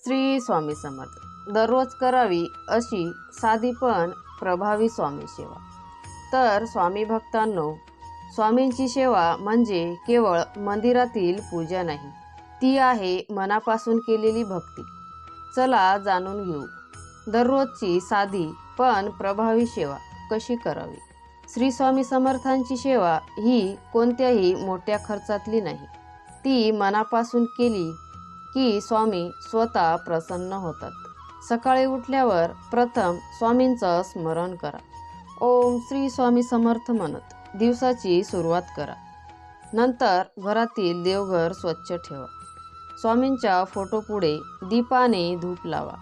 श्री स्वामी समर्थ. दररोज करावी अशी साधी पण प्रभावी स्वामी सेवा. तर स्वामी भक्तांनो, स्वामींची सेवा म्हणजे केवळ मंदिरातील पूजा नाही, ती आहे मनापासून केलेली भक्ती. चला जाणून घेऊ दररोजची साधी पण प्रभावी सेवा कशी करावी. श्री स्वामी समर्थांची सेवा ही कोणत्याही मोठ्या खर्चातली नाही, ती मनापासून केली की स्वामी स्वतः प्रसन्न होतात. सकाळी उठल्यावर प्रथम स्वामींचं स्मरण करा. ओम श्री स्वामी समर्थ म्हणत दिवसाची सुरुवात करा. नंतर घरातील देवघर स्वच्छ ठेवा. स्वामींच्या फोटोपुढे दीपाने धूप लावा.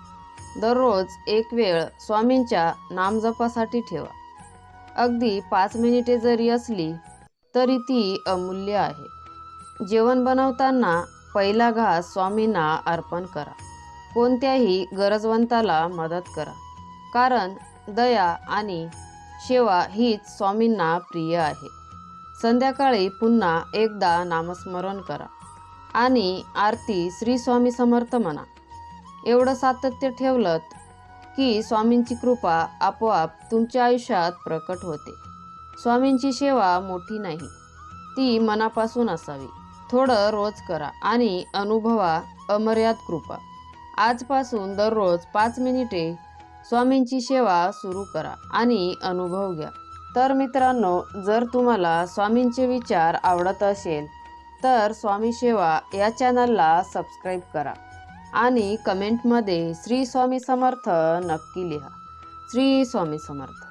दररोज एक वेळ स्वामींच्या नामजपासाठी ठेवा. अगदी 5 मिनिटे जरी असली तरी ती अमूल्य आहे. जेवण बनवताना पहिला घास स्वामींना अर्पण करा. कोणत्याही गरजवंताला मदत करा, कारण दया आणि सेवा हीच स्वामींना प्रिय आहे. संध्याकाळी पुन्हा एकदा नामस्मरण करा आणि आरती श्री स्वामी समर्थ म्हणा. एवढं सातत्य ठेवलं की स्वामींची कृपा आपोआप तुमच्या आयुष्यात प्रकट होते. स्वामींची सेवा मोठी नाही, ती मनापासून असावी. थोडं रोज करा आणि अनुभवा अमर्याद कृपा. आजपासून दररोज 5 मिनिटे स्वामींची सेवा सुरू करा आणि अनुभव घ्या. तर मित्रांनो, जर तुम्हाला स्वामींचे विचार आवडत असेल तर स्वामी सेवा या चॅनलला सबस्क्राईब करा आणि कमेंटमध्ये श्री स्वामी समर्थ नक्की लिहा. श्री स्वामी समर्थ.